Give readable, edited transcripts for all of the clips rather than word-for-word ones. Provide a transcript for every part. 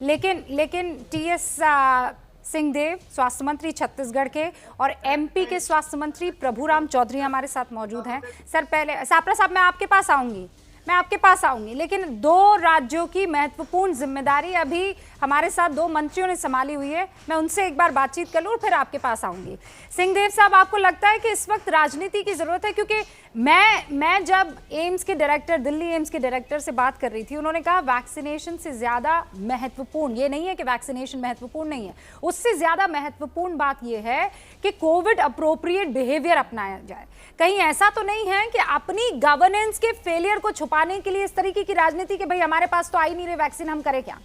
लेकिन लेकिन टीएस सिंहदेव स्वास्थ्य मंत्री छत्तीसगढ़ के और एमपी के स्वास्थ्य मंत्री प्रभुराम चौधरी हमारे साथ मौजूद हैं। सर, पहले सापरा साहब मैं आपके पास आऊंगी, लेकिन दो राज्यों की महत्वपूर्ण जिम्मेदारी अभी हमारे साथ दो मंत्रियों ने संभाली हुई है। मैं उनसे एक बार बातचीत कर लूं और फिर आपके पास आऊंगी। सिंहदेव साहब, आपको लगता है कि इस वक्त राजनीति की जरूरत है? क्योंकि मैं जब दिल्ली एम्स के डायरेक्टर से बात कर रही थी, उन्होंने कहा वैक्सीनेशन से ज्यादा महत्वपूर्ण ये नहीं है कि वैक्सीनेशन महत्वपूर्ण नहीं है, उससे ज्यादा महत्वपूर्ण बात यह है कि कोविड अप्रोप्रिएट बिहेवियर अपनाया जाए। कहीं ऐसा तो नहीं है कि अपनी गवर्नेंस के फेलियर को छुपाने के लिए इस तरीके की राजनीति कि भाई हमारे पास तो आई नहीं रही वैक्सीन, हम करें क्या?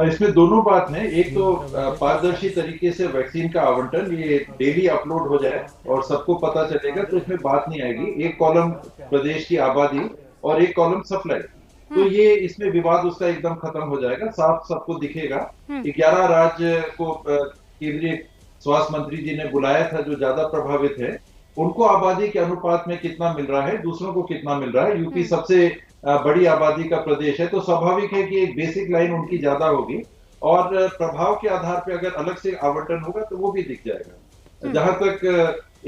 इसमें दोनों बात है। एक तो पारदर्शी तरीके से वैक्सीन का आवंटन ये डेली अपलोड हो जाए और सबको पता चलेगा, तो इसमें बात नहीं आएगी। एक कॉलम प्रदेश की आबादी और एक कॉलम सप्लाई, तो ये इसमें विवाद उसका एकदम खत्म हो जाएगा, साफ सबको दिखेगा। 11 राज्य को केंद्रीय स्वास्थ्य मंत्री जी ने बुलाया था जो ज्यादा प्रभावित है, उनको आबादी के अनुपात में कितना मिल रहा है, दूसरों को कितना मिल रहा है। यूपी सबसे बड़ी आबादी का प्रदेश है, तो स्वाभाविक है कि एक बेसिक लाइन उनकी ज्यादा होगी और प्रभाव के आधार पर अगर अलग से आवंटन होगा तो वो भी दिख जाएगा। जहां तक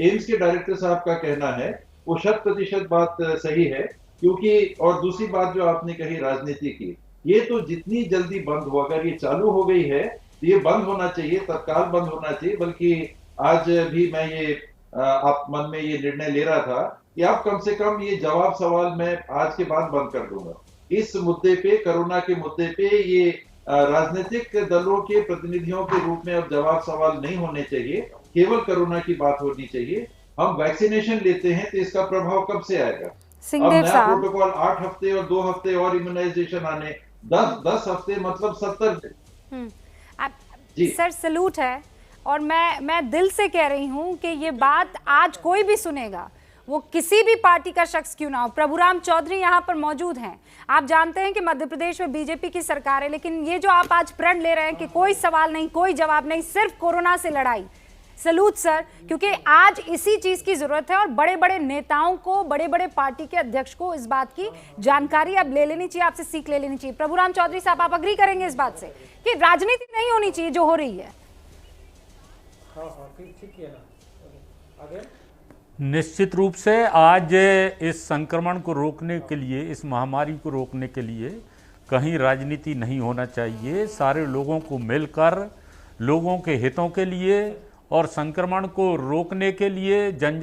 एम्स के डायरेक्टर साहब का कहना है, वो 100% बात सही है, क्योंकि और दूसरी बात जो आपने कही राजनीति की, ये तो जितनी जल्दी बंद हो, अगर ये चालू हो गई है तो ये बंद होना चाहिए, तत्काल बंद होना चाहिए। बल्कि आज भी मैं ये आप मन में ये निर्णय ले रहा था कि आप कम से कम ये जवाब सवाल मैं आज के बाद बंद कर दूंगा। इस मुद्दे पे, कोरोना के मुद्दे पे ये राजनीतिक दलों के प्रतिनिधियों के रूप में अब जवाब सवाल नहीं होने चाहिए, केवल कोरोना की बात होनी चाहिए। हम वैक्सीनेशन लेते हैं तो इसका प्रभाव कब से आएगा? अब नया प्रोटोकॉल 8 हफ्ते और 2 हफ्ते और इम्यूनाइजेशन आने, 10 हफ्ते मतलब 70 दिन। जी सर, सलूट है। और मैं दिल से कह रही हूं कि ये बात आज कोई भी सुनेगा, वो किसी भी पार्टी का शख्स क्यों ना हो। प्रभुराम चौधरी यहाँ पर मौजूद हैं। आप जानते हैं कि मध्य प्रदेश में बीजेपी की सरकार है, लेकिन ये जो आप आज प्रण ले रहे हैं कि कोई सवाल नहीं, कोई जवाब नहीं, सिर्फ कोरोना से लड़ाई, सलूट सर। क्योंकि आज इसी चीज की जरूरत है और बड़े बड़े नेताओं को, बड़े बड़े पार्टी के अध्यक्ष को इस बात की जानकारी अब ले लेनी चाहिए, आपसे सीख ले लेनी चाहिए। प्रभुराम चौधरी साहब, आप अग्री करेंगे इस बात से कि राजनीति नहीं होनी चाहिए जो हो रही है? निश्चित रूप से आज इस संक्रमण को रोकने के लिए, इस महामारी को रोकने के लिए कहीं राजनीति नहीं होना चाहिए। सारे लोगों को मिलकर लोगों के हितों के लिए और संक्रमण को रोकने के लिए जन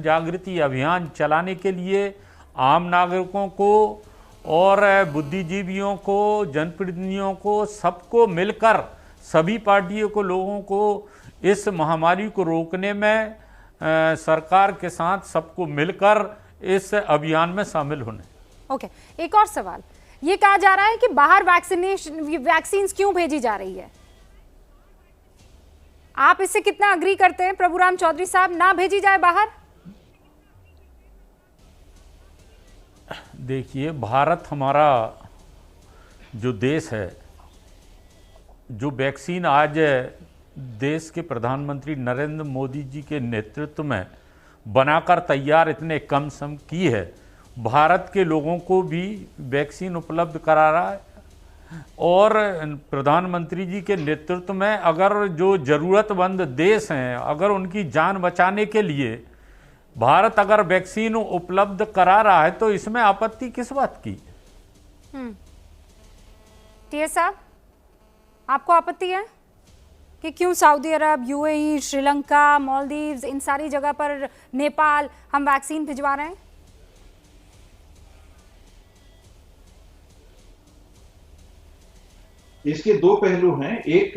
जागृति अभियान चलाने के लिए आम नागरिकों को और बुद्धिजीवियों को, जनप्रतिनिधियों को, सबको मिलकर, सभी पार्टियों को, लोगों को इस महामारी को रोकने में सरकार के साथ सबको मिलकर इस अभियान में शामिल होने। ओके, एक और सवाल, ये कहा जा रहा है कि बाहर वैक्सीन क्यों भेजी जा रही है? आप इससे कितना अग्री करते हैं प्रभुराम चौधरी साहब, ना भेजी जाए बाहर? देखिए, भारत हमारा जो देश है, जो वैक्सीन आज देश के प्रधानमंत्री नरेंद्र मोदी जी के नेतृत्व में बनाकर तैयार इतने कम समय की है, भारत के लोगों को भी वैक्सीन उपलब्ध करा रहा है। और प्रधानमंत्री जी के नेतृत्व में अगर जो ज़रूरतमंद देश हैं, अगर उनकी जान बचाने के लिए भारत अगर वैक्सीन उपलब्ध करा रहा है, तो इसमें आपत्ति किस बात की? टीएस साहब, आपको आपत्ति है कि क्यों सऊदी अरब, यूएई, श्रीलंका, मालदीव्स, इन सारी जगह पर, नेपाल, हम वैक्सीन भिजवा रहे हैं? इसके दो पहलू हैं। एक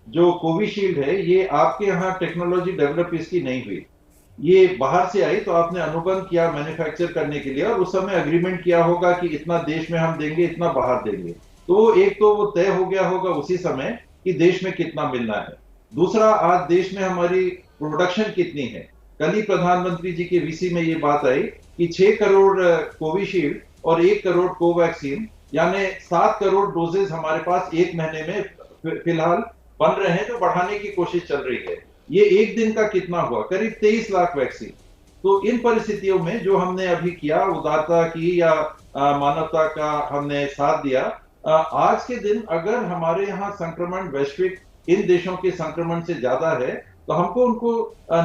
जो कोविशील्ड है, ये आपके यहाँ टेक्नोलॉजी डेवलप इसकी नहीं हुई, ये बाहर से आई, तो आपने अनुबंध किया मैन्युफैक्चर करने के लिए और उस समय अग्रीमेंट किया होगा कि इतना देश में हम देंगे, इतना बाहर देंगे। तो एक तो वो तय हो गया होगा उसी समय कि देश में कितना मिलना है। दूसरा, आज देश में हमारी प्रोडक्शन कितनी है। कल ही प्रधानमंत्री जी के वीसी में ये बात आई कि 6 करोड़ कोविशील्ड और 1 करोड़ कोवैक्सीन, यानी 7 करोड़ डोजेज हमारे पास एक महीने में फिलहाल बन रहे हैं, तो बढ़ाने की कोशिश चल रही है। ये एक दिन का कितना हुआ? करीब 23 लाख वैक्सीन। तो इन परिस्थितियों में जो हमने अभी किया, उदारता की या मानवता का हमने साथ दिया, आज के दिन अगर हमारे यहाँ संक्रमण वैश्विक इन देशों के संक्रमण से ज्यादा है तो हमको उनको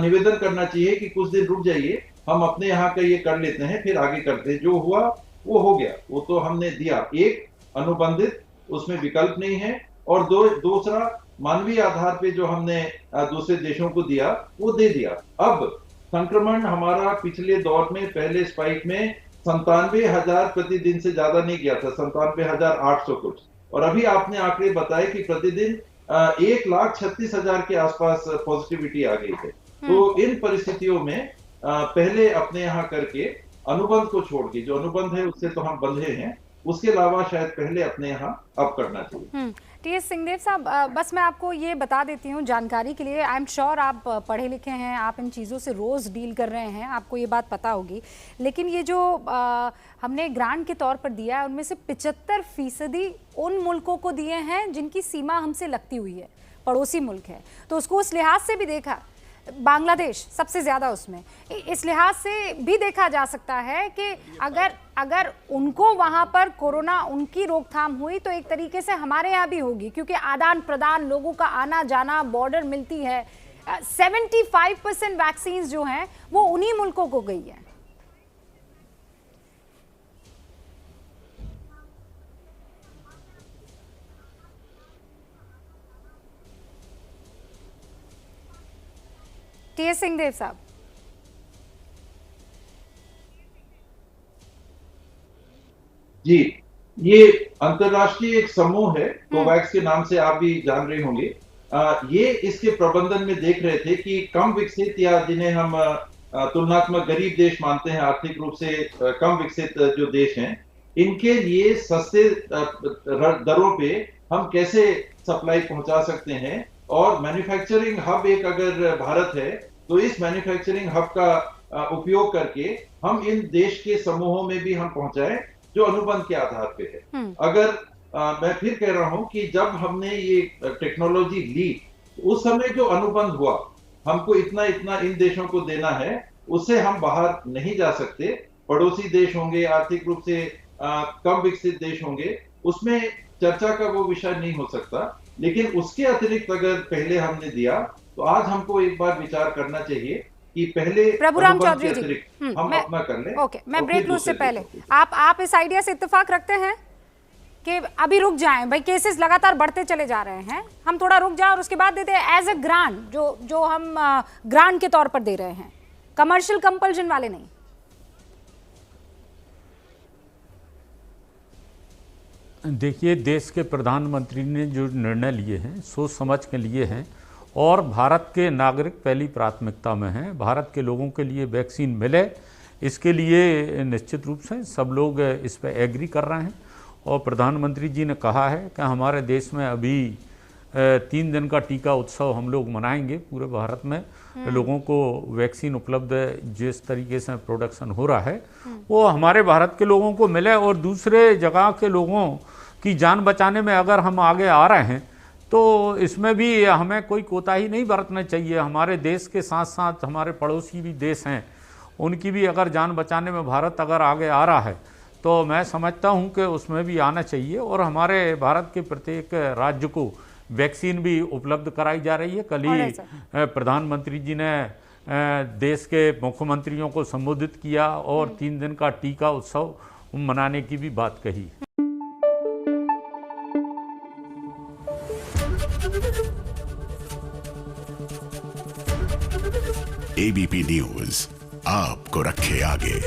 निवेदन करना चाहिए कि कुछ दिन रुक जाइए, हम अपने यहाँ का ये कर लेते हैं, फिर आगे करते हैं। जो हुआ वो हो गया, वो तो हमने दिया, एक अनुबंधित, उसमें विकल्प नहीं है, और दूसरा मानवीय आधार पे जो हमने दूसरे देशों को दिया वो दे दिया। अब संक्रमण हमारा पिछले दौर में पहले स्पाइक में 97,000 प्रतिदिन से ज्यादा नहीं गया था, 97,800 कुछ, और अभी आपने आंकड़े बताए कि प्रतिदिन 1,36,000 के आसपास पॉजिटिविटी आ गई है। तो इन परिस्थितियों में पहले अपने यहाँ करके अनुबंध को छोड़ के, जो अनुबंध है उससे तो हम बंधे हैं, उसके अलावा शायद पहले अपने यहाँ अब करना चाहिए। टी.एस. सिंहदेव साहब, बस मैं आपको ये बता देती हूँ जानकारी के लिए, आई एम श्योर आप पढ़े लिखे हैं, आप इन चीज़ों से रोज़ डील कर रहे हैं, आपको ये बात पता होगी, लेकिन ये जो हमने ग्रांट के तौर पर दिया है उनमें से 75% उन मुल्कों को दिए हैं जिनकी सीमा हमसे लगती हुई है, पड़ोसी मुल्क है, तो उसको उस लिहाज से भी देखा, बांग्लादेश सबसे ज़्यादा उसमें, इस लिहाज से भी देखा जा सकता है कि अगर उनको वहाँ पर कोरोना, उनकी रोकथाम हुई तो एक तरीके से हमारे यहाँ भी होगी, क्योंकि आदान प्रदान, लोगों का आना जाना, बॉर्डर मिलती है। 75% वैक्सीन जो हैं वो उन्हीं मुल्कों को गई है। टी.एस. सिंहदेव साहब, जी, ये अंतरराष्ट्रीय एक समूह है, कोवैक्स के नाम से आप भी जान रहे होंगे। ये इसके प्रबंधन में देख रहे थे कि कम विकसित या जिन्हें हम तुलनात्मक गरीब देश मानते हैं, आर्थिक रूप से कम विकसित जो देश हैं, इनके लिए सस्ते दरों पे हम कैसे सप्लाई पहुंचा सकते हैं, और मैन्युफैक्चरिंग हब एक अगर भारत है तो इस मैन्युफैक्चरिंग हब का उपयोग करके हम इन देश के समूहों में भी हम पहुंचाएं जो अनुबंध के आधार पे है। अगर मैं फिर कह रहा हूं कि जब हमने ये टेक्नोलॉजी ली उस समय जो अनुबंध हुआ, हमको इतना इतना इन देशों को देना है, उससे हम बाहर नहीं जा सकते। पड़ोसी देश होंगे, आर्थिक रूप से कम विकसित देश होंगे, उसमें चर्चा का वो विषय नहीं हो सकता, लेकिन उसके अतिरिक्त अगर पहले हमने दिया तो आज हमको एक बार विचार करना चाहिए कि पहले प्रभुराम चौधरी जी, हम अपना कर लें। ओके, मैं ब्रेक लूँ से पहले आप इस आइडिया से इत्तेफाक रखते हैं कि अभी रुक जाएं भाई, केसेस लगातार बढ़ते चले जा रहे हैं, हम थोड़ा रुक जाएं और उसके बाद देते हैं एज ए ग्रांट, जो हम ग्रांट के तौर पर दे रहे हैं, कमर्शियल कंपल्शन वाले नहीं। देखिए, देश के प्रधानमंत्री ने जो निर्णय लिए हैं सोच समझ के लिए हैं, और भारत के नागरिक पहली प्राथमिकता में हैं। भारत के लोगों के लिए वैक्सीन मिले, इसके लिए निश्चित रूप से सब लोग इस पर एग्री कर रहे हैं, और प्रधानमंत्री जी ने कहा है कि हमारे देश में अभी 3 दिन का टीका उत्सव हम लोग मनाएंगे। पूरे भारत में लोगों को वैक्सीन उपलब्ध, जिस तरीके से प्रोडक्शन हो रहा है वो हमारे भारत के लोगों को मिले, और दूसरे जगह के लोगों की जान बचाने में अगर हम आगे आ रहे हैं तो इसमें भी हमें कोई कोताही नहीं बरतना चाहिए। हमारे देश के साथ साथ हमारे पड़ोसी भी देश हैं, उनकी भी अगर जान बचाने में भारत अगर आगे आ रहा है तो मैं समझता हूं कि उसमें भी आना चाहिए, और हमारे भारत के प्रत्येक राज्य को वैक्सीन भी उपलब्ध कराई जा रही है। कल ही प्रधानमंत्री जी ने देश के मुख्यमंत्रियों को संबोधित किया और 3 दिन का टीका उत्सव मनाने की भी बात कही। एबीपी न्यूज आपको रखे आगे।